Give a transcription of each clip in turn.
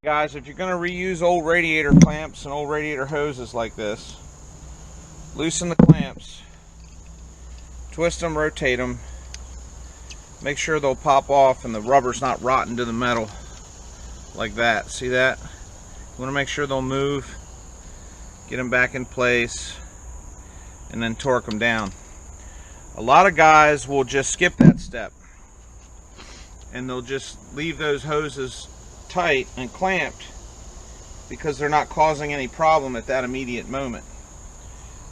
Guys, if you're going to reuse old radiator clamps and old radiator hoses like this, loosen the clamps, twist them, rotate them, make sure they'll pop off and the rubber's not rotten to the metal like that. See that? You want to make sure they'll move, get them back in place, and then torque them down. A lot of guys will just skip that step and they'll just leave those hoses tight and clamped because they're not causing any problem at that immediate moment.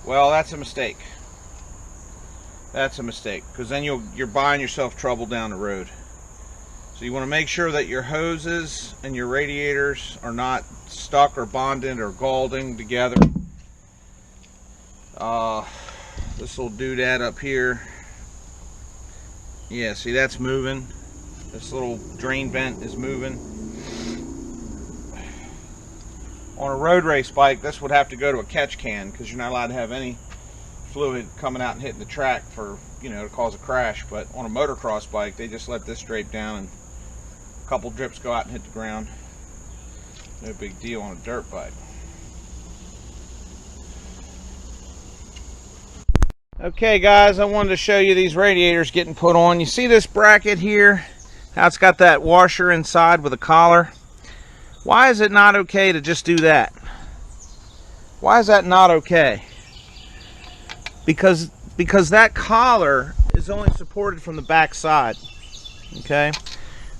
Well, that's a mistake. That's a mistake, because then you're buying yourself trouble down the road. So you want to make sure that your hoses and your radiators are not stuck or bonded or gaulding together. This little doodad up here, yeah, see, that's moving. This little drain vent is moving. On a road race bike, this would have to go to a catch can because you're not allowed to have any fluid coming out and hitting the track for, you know, to cause a crash. But on a motocross bike, they just let this drape down and a couple drips go out and hit the ground. No big deal on a dirt bike. Okay guys, I wanted to show you these radiators getting put on. You see this bracket here? How it's got that washer inside with a collar? Why is it not okay to just do that? Why is that not okay? Because that collar is only supported from the back side. Okay?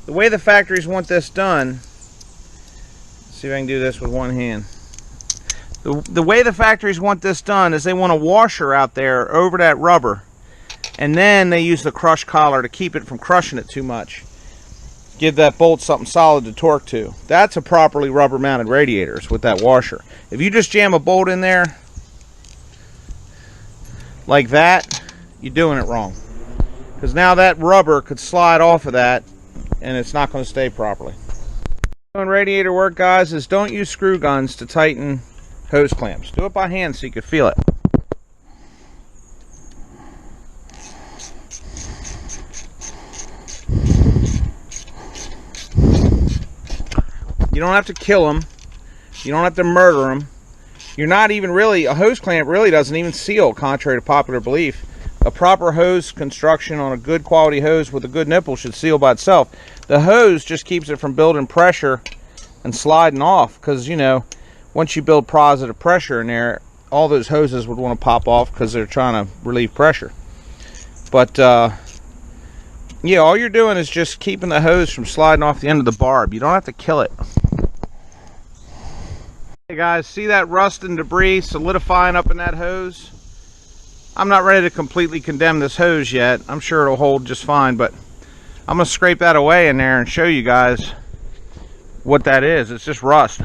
The way the factories want this done, let's see if I can do this with one hand. The way the factories want this done is they want a washer out there over that rubber, and then they use the crush collar to keep it from crushing it too much. Give that bolt something solid to torque to. That's a properly rubber mounted radiators with that washer. If you just jam a bolt in there like that, you're doing it wrong, because now that rubber could slide off of that and it's not going to stay properly. Doing radiator work, guys, is don't use screw guns to tighten hose clamps. Do it by hand so you can feel it. You don't have to kill them. You don't have to murder them. You're not even really, a hose clamp really doesn't even seal, contrary to popular belief. A proper hose construction on a good quality hose with a good nipple should seal by itself. The hose just keeps it from building pressure and sliding off, because, you know, once you build positive pressure in there, all those hoses would want to pop off because they're trying to relieve pressure. But yeah, all you're doing is just keeping the hose from sliding off the end of the barb. You don't have to kill it. Hey guys, see that rust and debris solidifying up in that hose? I'm not ready to completely condemn this hose yet. I'm sure it'll hold just fine, but I'm going to scrape that away in there and show you guys what that is. It's just rust.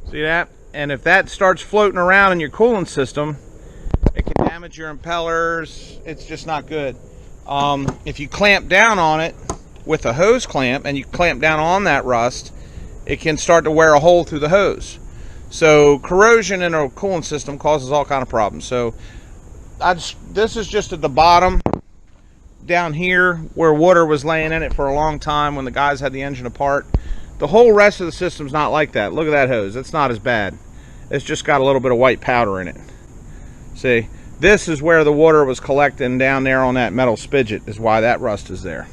See that? And if that starts floating around in your coolant system, it can damage your impellers. It's just not good. If you clamp down on it with a hose clamp and you clamp down on that rust, it can start to wear a hole through the hose. So corrosion in a coolant system causes all kind of problems. So this is just at the bottom down here where water was laying in it for a long time when the guys had the engine apart. The whole rest of the system's not like that. Look at that hose. It's not as bad. It's just got a little bit of white powder in it. See, this is where the water was collecting down there on that metal spigot, is why that rust is there.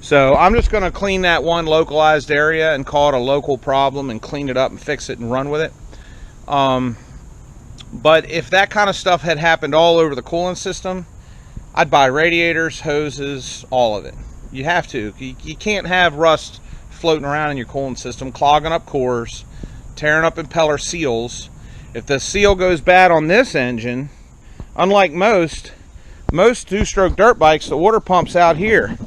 So I'm just going to clean that one localized area and call it a local problem and clean it up and fix it and run with it. But if that kind of stuff had happened all over the coolant system, I'd buy radiators, hoses, all of it. You have to. You can't have rust floating around in your coolant system, clogging up cores, tearing up impeller seals. If the seal goes bad on this engine, unlike most two-stroke dirt bikes, the water pump's out here.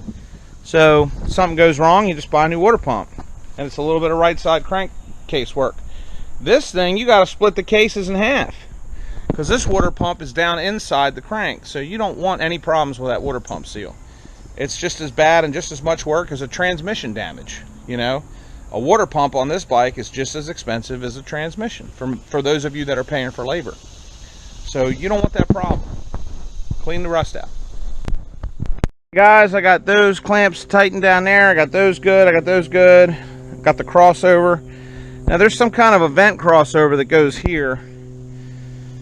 So if something goes wrong, you just buy a new water pump, and it's a little bit of right side crankcase work. This thing, you got to split the cases in half, because this water pump is down inside the crank, so you don't want any problems with that water pump seal. It's just as bad and just as much work as a transmission damage. You know, a water pump on this bike is just as expensive as a transmission for those of you that are paying for labor. So you don't want that problem. Clean the rust out. Guys, I got those clamps tightened down there. I got those good. I got those good. Got the crossover. Now there's some kind of a vent crossover that goes here.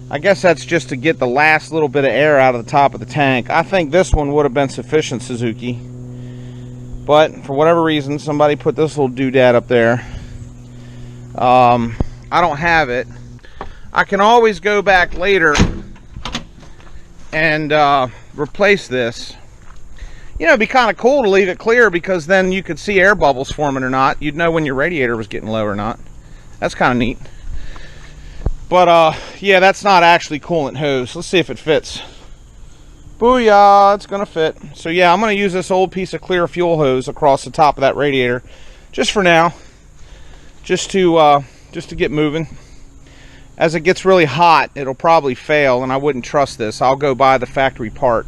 I guess that's just to get the last little bit of air out of the top of the tank. I think this one would have been sufficient, Suzuki. But for whatever reason, somebody put this little doodad up there. I don't have it. I can always go back later and replace this. You know, it'd be kind of cool to leave it clear, because then you could see air bubbles forming or not. You'd know when your radiator was getting low or not. That's kind of neat. But yeah, that's not actually coolant hose. Let's see if it fits. Booyah, it's gonna fit. So yeah, I'm gonna use this old piece of clear fuel hose across the top of that radiator, just for now, just to get moving. As it gets really hot, it'll probably fail, and I wouldn't trust this. I'll go buy the factory part.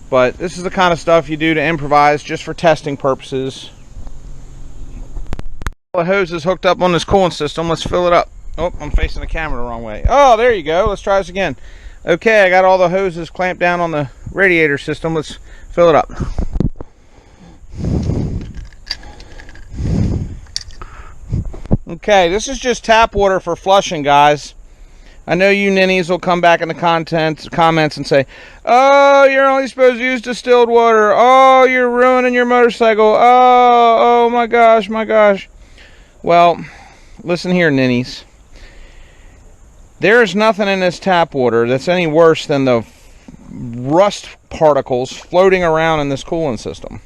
But this is the kind of stuff you do to improvise, just for testing purposes. The hose is hooked up on this coolant system. Let's fill it up. Oh, I'm facing the camera the wrong way. Oh, there you go. Let's try this again. Okay, I got all the hoses clamped down on the radiator system. Let's fill it up. Okay, this is just tap water for flushing, guys. I know you ninnies will come back in the comments and say, oh, you're only supposed to use distilled water. Oh, you're ruining your motorcycle. Oh my gosh, my gosh. Well, listen here, ninnies. There's nothing in this tap water that's any worse than the rust particles floating around in this cooling system.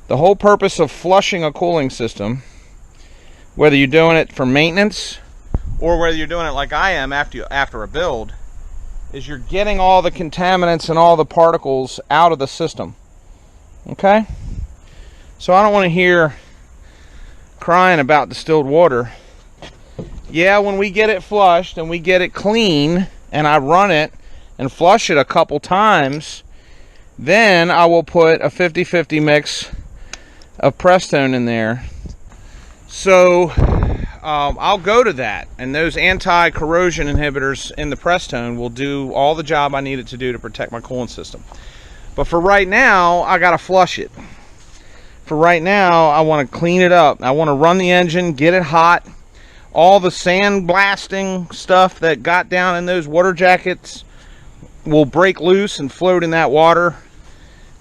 The whole purpose of flushing a cooling system, whether you're doing it for maintenance or whether you're doing it like I am after a build, is you're getting all the contaminants and all the particles out of the system. Okay? So I don't want to hear crying about distilled water. Yeah, when we get it flushed and we get it clean and I run it and flush it a couple times, then I will put a 50-50 mix of Prestone in there. So I'll go to that, and those anti-corrosion inhibitors in the Prestone will do all the job I need it to do to protect my coolant system. But for right now, I gotta flush it. For right now, I want to clean it up. I want to run the engine, get it hot. All the sand blasting stuff that got down in those water jackets will break loose and float in that water.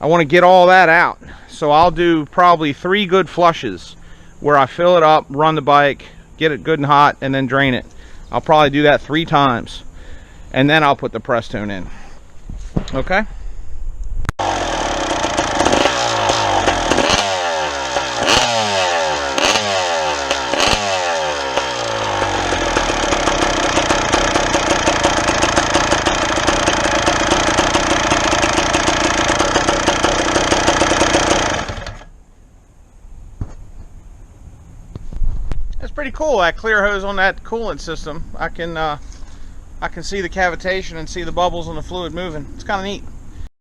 I want to get all that out. So I'll do probably 3 good flushes where I fill it up, run the bike, get it good and hot, and then drain it. I'll probably do that 3 times, and then I'll put the Prestone in. Okay? That's pretty cool, that clear hose on that coolant system. I can see the cavitation and see the bubbles and the fluid moving. It's kind of neat.